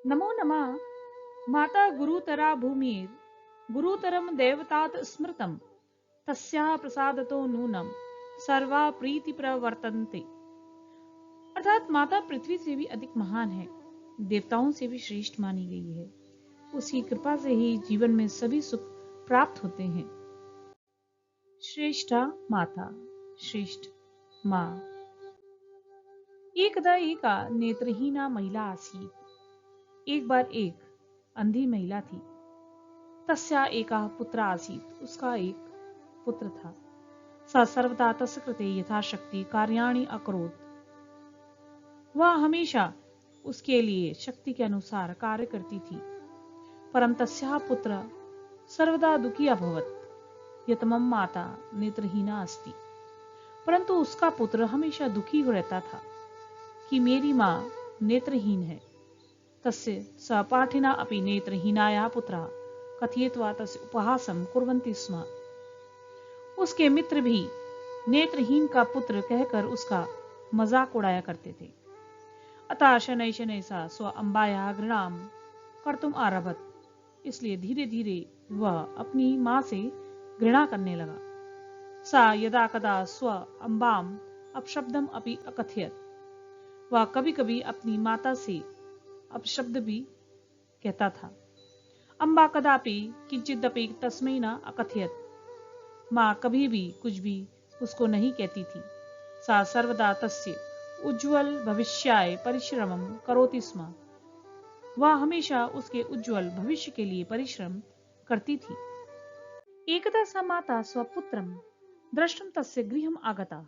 नमो नमः। माता गुरुतरा भूमिर गुरुतरम देवतात स्मृतम तस्याः प्रसादतो नूनम सर्वा प्रीति प्रवर्तन्ते। अर्थात माता पृथ्वी से भी अधिक महान है, देवताओं से भी श्रेष्ठ मानी गई है। उसकी कृपा से ही जीवन में सभी सुख प्राप्त होते हैं। श्रेष्ठा माता, श्रेष्ठ माँ। एकदा एका नेत्रहीना महिला आसीत्। एक बार एक अंधी महिला थी। तस्या एका पुत्र आसीत्। उसका एक पुत्र था। सा सर्वदा तस्य कृते यथाशक्ति कार्याणि अकरोत्। वह हमेशा उसके लिए शक्ति के अनुसार कार्य करती थी। परं तस्याः पुत्र सर्वदा दुखी अभवत्। यतमं माता नेत्रहीना अस्ति। परंतु उसका पुत्र हमेशा दुखी हो रहता था कि मेरी माँ नेत्रहीन है। तस्य सहपाठिना अपि नेत्रहीनायाः पुत्रः कथयित्वा तस्य उपहासं कुर्वन्ति स्म। उसके मित्र भी नेत्रहीन का पुत्र कहकर उसका मजाक उड़ाया करते थे। अतः शनैः शनैः सा स्व अम्बायाः घृणां कर्तुम् आरभत। इसलिए धीरे धीरे वह अपनी माँ से घृणा करने लगा। सा यदा कदा स्व अम्बाम अपशब्दम अपि अकथयत। वह कभी कभी अपनी माता से अपशब्द भी कहता था। अम्बा कदापि किंचिदपि तस्मै न अकथयत। माँ कभी भी कुछ भी उसको नहीं कहती थी। सा सर्वदा तस्य उज्ज्वल भविष्याय परिश्रमं करोति स्म। वह हमेशा उसके उज्ज्वल भविष्य के लिए परिश्रम करती थी। एकदा सा माता स्वपुत्रं द्रष्टुं तस्य गृहम् आगता।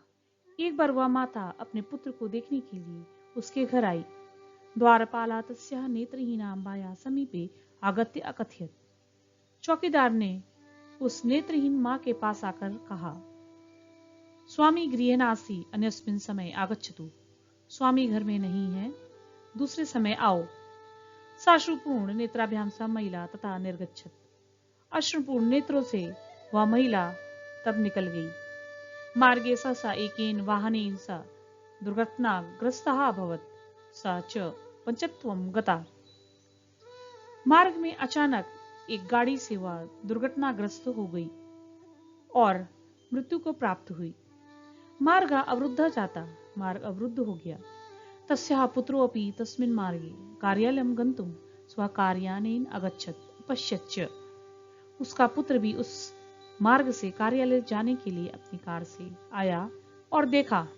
एक बार वह माता अपने पुत्र को देखने के लिए उसके घर आई। द्वारपाला तस्याः नेत्रहीना अम्बायाः समीपे आगत्य अकथयत्। चौकीदार ने उस नेत्रहीन माँ के पास आकर कहा, स्वामी गृहे नास्ति, अन्यस्मिन् समय आगच्छतु। स्वामी घर में नहीं है, दूसरे समय आओ। साश्रुपूर्ण नेत्राभ्यां सा महिला तथा निर्गच्छत। अश्रुपूर्ण नेत्रों से वह महिला तब निकल गई। मार्गे सा एकेन वाहनेन सा दुर्घटनाग्रस्तः अभवत्। सा च पंचत्वं गता। मार्ग में अचानक एक गाड़ी से वह दुर्घटनाग्रस्त हो गई और मृत्यु को प्राप्त हुई। मार्ग अवरुद्ध जाता। मार्ग अवरुद्ध हो गया। तस्याः पुत्रोऽपि तस्मिन् मार्गे कार्यालयं गन्तुं स्वकार्यानेन अगच्छत् अपश्यत् च। उसका पुत्र भी उस मार्ग से कार्यालय जाने के लिए अपनी कार से आया और देखा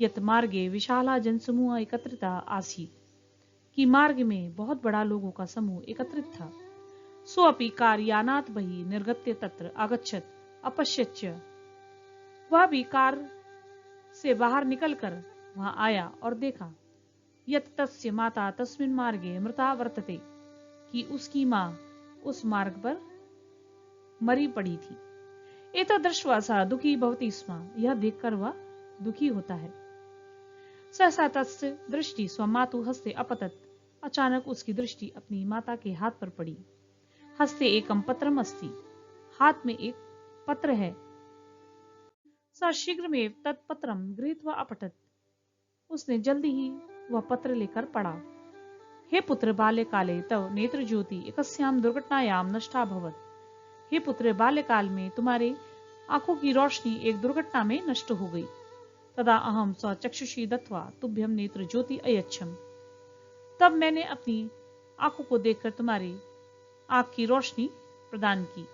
यत मार्गे विशाला जनसमूह एकत्रिता आसीत्। कि मार्ग में बहुत बड़ा लोगों का समूह एकत्रित था। सोऽपि कार्यानात् बहिः निर्गत्य तत्र आगच्छत् अपश्यत् च। वह भी कार से बाहर निकलकर वहां आया और देखा यत तस्य माता तस्मिन् मार्गे मृता वर्तते। कि उसकी माँ उस मार्ग पर मरी पड़ी थी। एतत् दृष्ट्वा सा दुखी भवति स्म। यह देखकर वह दुखी होता है। सहसा तस्य दृष्टि स्वमातुः हस्ते अपतत। अचानक उसकी दृष्टि अपनी माता के हाथ पर पड़ी। हस्ते एकं पत्रम् अस्ति। हाथ में एक पत्र है। सा शीघ्रमेव तत्पत्रं गृहीत्वा अपठत। उसने जल्दी ही वह पत्र लेकर पढ़ा। हे पुत्र, बाल्यकाले तव नेत्रज्योति एकस्यां दुर्घटनायां नष्टा अभवत्। हे पुत्र, बाल्यकाल में तुम्हारे आंखों की रोशनी एक दुर्घटना में नष्ट हो गई। तदा अहम स्वचक्षुषी दत्वा तुभ्यम नेत्र ज्योति अयच्छम। तब मैंने अपनी आंखों को देखकर तुम्हारी आंख की रोशनी प्रदान की।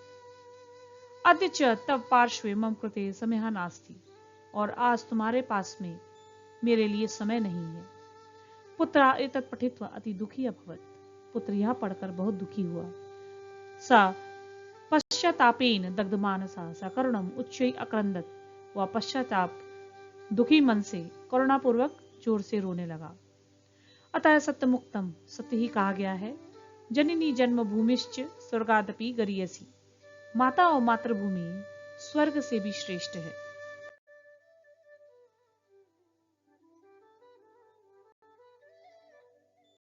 अद्य च तव पार्श्वे मम कृते समयः नास्ति। और आज तुम्हारे पास में मेरे लिए समय नहीं है। पुत्रा एतत् पठित्वा अति दुखी अभवत्। पुत्र यह पढ़कर बहुत दुखी हुआ। सा पश्चातापेन दग्धमानसा सकरुणम् उच्चैः अक्रन्दत्। वह पश्चाताप दुखी मन से करुणापूर्वक जोर से रोने लगा। अतः सत्य मुक्तम, सत्य ही कहा गया है। जननी जन्म भूमिश्च स्वर्गादपि गरीयसी। माता और मातृभूमि स्वर्ग से भी श्रेष्ठ है।